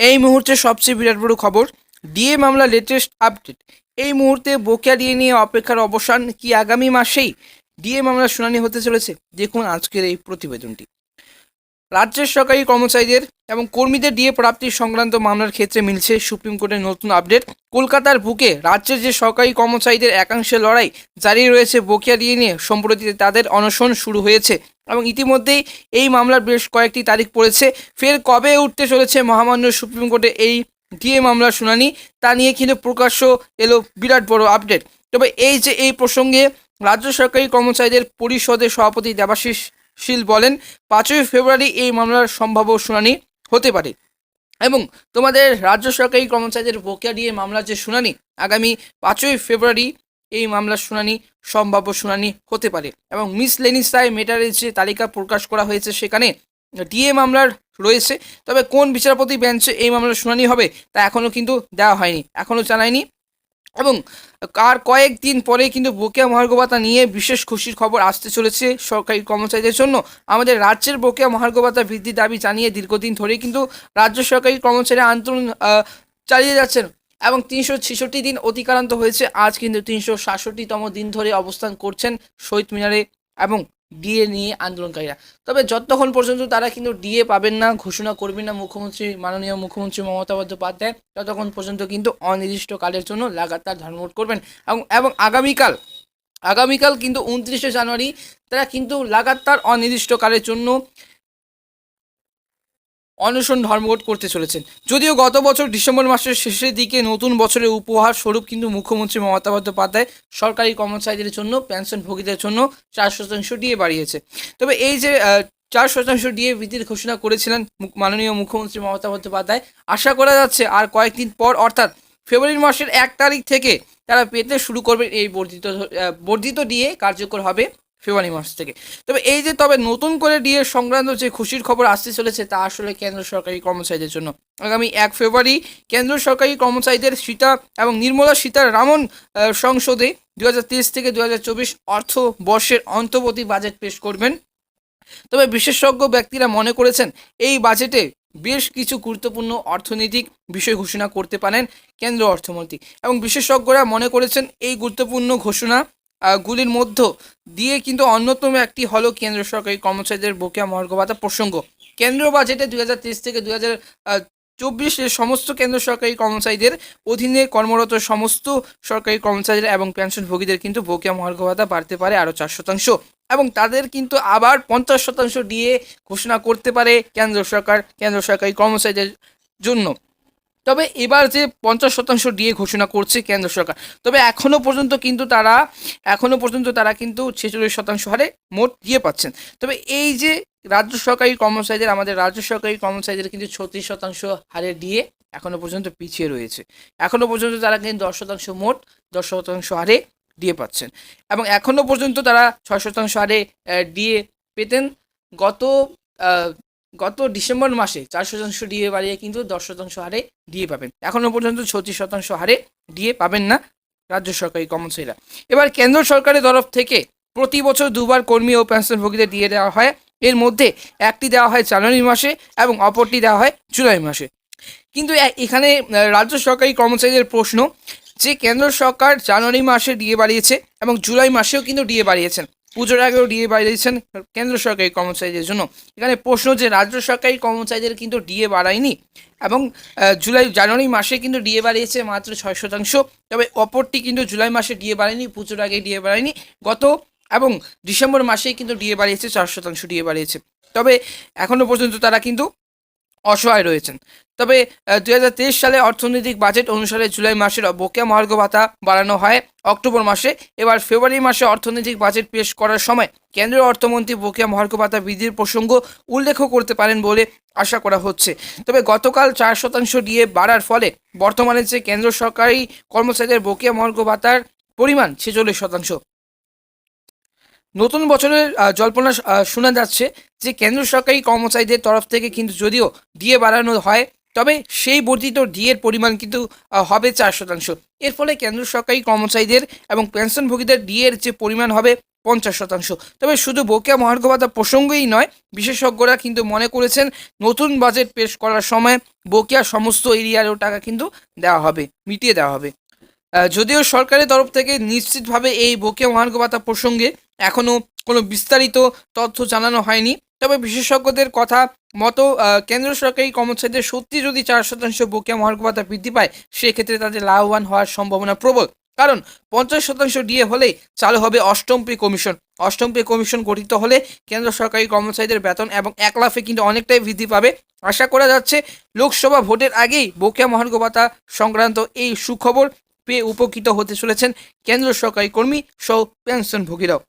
এই মুহূর্তে সবচেয়ে বিরাট বড় খবর, ডিএ মামলা লেটেস্ট আপডেট। এই মুহূর্তে বকেয়া ডিএ নিয়ে অপেক্ষার অবসান কি আগামী মাসেই ডিএ মামলার শুনানি হতে চলেছে? দেখুন আজকের এই প্রতিবেদনটি। রাজ্যের সরকারি কর্মচারীদের এবং কর্মীদের ডিএ প্রাপ্তি সংক্রান্ত মামলার ক্ষেত্রে মিলছে সুপ্রিম কোর্টের নতুন আপডেট। কলকাতার বুকে রাজ্যের যে সরকারি কর্মচারীদের একাংশের লড়াই জারি রয়েছে বকেয়া ডিএ নিয়ে, সম্প্রতি তাদের অনশন শুরু হয়েছে এবং ইতিমধ্যেই এই মামলার বেশ কয়েকটি তারিখ পড়েছে। ফের কবে উঠতে চলেছে মহামান্য সুপ্রিম কোর্টে এই ডিএ মামলার শুনানি, তা নিয়ে কিন্তু প্রকাশ্য এলো বিরাট বড় আপডেট। তবে এই প্রসঙ্গে রাজ্য সরকারি কর্মচারীদের পরিষদের সভাপতি দেবাশিস শীল বলেন, 5ই ফেব্রুয়ারি এই মামলার সম্ভাব্য শুনানি হতে পারে এবং তোমাদের রাজ্য সরকারি কর্মচারীদের বকেয়া ডিএ মামলার যে শুনানি আগামী 5ই ফেব্রুয়ারি এই মামলার শুনানি সম্ভাব্য শুনানি হতে পারে এবং মিসলেনিয়াস মেটারের যে তালিকা প্রকাশ করা হয়েছে সেখানে ডিএ মামলার রয়েছে। তবে কোন বিচারপতি বেঞ্চে এই মামলার শুনানি হবে তা এখনও কিন্তু দেওয়া হয়নি, এখনও জানায়নি। এবং আর কয়েকদিন পরে কিন্তু বকেয়া মহার্ঘ ভাতা নিয়ে বিশেষ খুশির খবর আসতে চলেছে সরকারি কর্মচারীদের জন্য। আমাদের রাজ্যের বকেয়া মহার্ঘ ভাতা বৃদ্ধির দাবি জানিয়ে দীর্ঘদিন ধরেই কিন্তু রাজ্য সরকারি কর্মচারী আন্দোলন চালিয়ে যাচ্ছেন এবং 366 দিন অতিক্রান্ত হয়েছে। আজ কিন্তু 367তম দিন ধরে অবস্থান করছেন শহীদ মিনারে এবং ডিএ নিয়ে আন্দোলনকারীরা। তবে যতক্ষণ পর্যন্ত তারা কিন্তু ডিএ পাবেন না, ঘোষণা করবেন না মাননীয় মুখ্যমন্ত্রী মমতা বন্দ্যোপাধ্যায়, ততক্ষণ পর্যন্ত কিন্তু অনির্দিষ্টকালের জন্য লাগাতার ধর্মঘট করবেন এবং আগামীকাল কিন্তু 29শে জানুয়ারি তারা কিন্তু লাগাতার অনির্দিষ্টকালের জন্য অনশন ধর্মঘট করতে চলেছেন। যদিও গত বছর ডিসেম্বর মাসের শেষের দিকে নতুন বছরের উপহার স্বরূপ কিন্তু মুখ্যমন্ত্রী মমতা বন্দ্যোপাধ্যায় সরকারি কর্মচারীদের জন্য, পেনশনভোগীদের জন্য 4% ডিএ বাড়িয়েছে। তবে এই যে 4% ডিএ বৃদ্ধির ঘোষণা করেছিলেন মাননীয় মুখ্যমন্ত্রী মমতা বন্দ্যোপাধ্যায়, আশা করা যাচ্ছে আর কয়েকদিন পর অর্থাৎ ফেব্রুয়ারি মাসের 1 তারিখ থেকে তারা পেতে শুরু করবেন। এই বর্ধিত ডিএ কার্যকর হবে ফেব্রুয়ারি মাস থেকে। তবে নতুন করে ডিএ সংক্রান্ত যে খুশির খবর আসতে চলেছে তা আসলে কেন্দ্র সরকারি কর্মচারীদের জন্য। আগামী 1 ফেব্রুয়ারি কেন্দ্র সরকারি কর্মচারীদের সীতা এবং নির্মলা সীতারামন সংসদে 2023 থেকে 2024 অর্থ বর্ষের অন্তর্বর্তী বাজেট পেশ করবেন। তবে বিশেষজ্ঞ ব্যক্তিরা মনে করেছেন এই বাজেটে বেশ কিছু গুরুত্বপূর্ণ অর্থনৈতিক বিষয় ঘোষণা করতে পারেন কেন্দ্র অর্থমন্ত্রী এবং বিশেষজ্ঞরা মনে করেছেন এই গুরুত্বপূর্ণ ঘোষণা গুলির মধ্য দিয়ে কিন্তু অন্যতম একটি হলো কেন্দ্র সরকারি কর্মচারীদের বকেয়া মহার্ঘ ভাতা প্রসঙ্গ। কেন্দ্রীয় বাজেটে 2023 থেকে 2024 সমস্ত কেন্দ্র সরকারি কর্মচারীদের অধীনে কর্মরত সমস্ত সরকারি কর্মচারীরা এবং পেনশনভোগীদের কিন্তু বকেয়া মহার্ঘ ভাতা বাড়তে পারে আরও 4% এবং তাদের কিন্তু আবার 50% ডিএ ঘোষণা করতে পারে কেন্দ্র সরকারি কর্মচারীদের জন্য। তবে এবার যে 50% ডিএ ঘোষণা করছে কেন্দ্র সরকার, তবে এখনও পর্যন্ত তারা কিন্তু 46% হারে মোট ডিএ পাচ্ছেন। তবে এই যে আমাদের রাজ্য সরকারি কর্মচারীদের কিন্তু 36% হারে ডিএ এখনও পর্যন্ত পিছিয়ে রয়েছে। এখনও পর্যন্ত তারা কিন্তু 10% মোট 10% হারে ডিএ পাচ্ছেন এবং এখনও পর্যন্ত তারা 6% হারে ডিএ পেতেন। গত ডিসেম্বর মাসে 4% ডিএ বাড়িয়ে কিন্তু 10% হারে ডিএ পাবেন। এখনও পর্যন্ত 36% হারে ডিএ পাবেন না রাজ্য সরকারি কর্মচারীরা। এবার কেন্দ্র সরকারের তরফ থেকে প্রতি বছর 2বার কর্মী ও পেনশনভোগীদের ডিএ দেওয়া হয়। এর মধ্যে একটি দেওয়া হয় জানুয়ারি মাসে এবং অপরটি দেওয়া হয় জুলাই মাসে। কিন্তু এখানে রাজ্য সরকারি কর্মচারীদের প্রশ্ন যে কেন্দ্র সরকার জানুয়ারি মাসে ডিএ বাড়িয়েছে এবং জুলাই মাসেও কিন্তু ডিএ বাড়িয়েছেন, পুজোর আগেও ডিএ বাড়িয়েছেন কেন্দ্র সরকারি কর্মচারীদের জন্য। এখানে প্রশ্ন যে রাজ্য সরকারি কর্মচারীদের কিন্তু ডিএ বাড়ায়নি এবং জানুয়ারি মাসে কিন্তু ডিএ বাড়িয়েছে মাত্র 6%। তবে অপরটি কিন্তু জুলাই মাসে ডিএ বাড়ায়নি, পুজোর আগে ডিএ বাড়ায়নি, এবং ডিসেম্বর মাসেই কিন্তু ডিএ বাড়িয়েছে, 4% ডিএ বাড়িয়েছে। তবে এখনও পর্যন্ত তারা কিন্তু অসহায় রয়েছেন। তবে 2023 সালে অর্থনৈতিক বাজেট অনুসারে জুলাই মাসের বকেয়া মহার্ঘ ভাতা বাড়ানো হয় অক্টোবর মাসে। এবার ফেব্রুয়ারি মাসে অর্থনৈতিক বাজেট পেশ করার সময় কেন্দ্রীয় অর্থমন্ত্রী বকেয়া মহার্ঘ ভাতা বৃদ্ধির প্রসঙ্গ উল্লেখ করতে পারেন বলে আশা করা হচ্ছে। তবে গতকাল 4% ডিএ বাড়ার ফলে বর্তমানে যে কেন্দ্র সরকারি কর্মচারীদের বকেয়া মহার্ঘ ভাতার পরিমাণ 46%। নতুন বছরের জল্পনা শোনা যাচ্ছে যে কেন্দ্র সরকারি কর্মচারীদের তরফ থেকে কিন্তু যদিও ডিএ বাড়ানো হয় তবে সেই বর্ধিত ডিএর পরিমাণ কিন্তু হবে 4%। এর ফলে কেন্দ্র সরকারি কর্মচারীদের এবং পেনশনভোগীদের ডিএর যে পরিমাণ হবে 50%। তবে শুধু বকেয়া মহার্ঘ ভাতা প্রসঙ্গেই নয়, বিশেষজ্ঞরা কিন্তু মনে করেছেন নতুন বাজেট পেশ করার সময় বকেয়া সমস্ত এরিয়ারও টাকা কিন্তু দেওয়া হবে, মিটিয়ে দেওয়া হবে। যদিও সরকারের তরফ থেকে নিশ্চিতভাবে এই বকেয়া মহার্ঘ ভাতা প্রসঙ্গে এখনও কোনো বিস্তারিত তথ্য জানানো হয়নি, তবে বিশেষজ্ঞদের কথা মতো কেন্দ্র সরকারি কর্মচারীদের সত্যি যদি 4% বকেয়া মহার্ঘ ভাতা বৃদ্ধি পায়, সেক্ষেত্রে তাদের লাভবান হওয়ার সম্ভাবনা প্রবল। কারণ 50% ডিএ হলেই চালু হবে অষ্টম পে কমিশন। অষ্টম পে কমিশন গঠিত হলে কেন্দ্র সরকারি কর্মচারীদের বেতন এবং এক লাফে কিন্তু অনেকটাই বৃদ্ধি পাবে। আশা করা যাচ্ছে লোকসভা ভোটের আগেই বকেয়া মহার্ঘ ভাতা সংক্রান্ত এই সুখবর পেয়ে উপকৃত হতে চলেছেন কেন্দ্র সরকারি কর্মী সহ পেনশনভোগীরাও।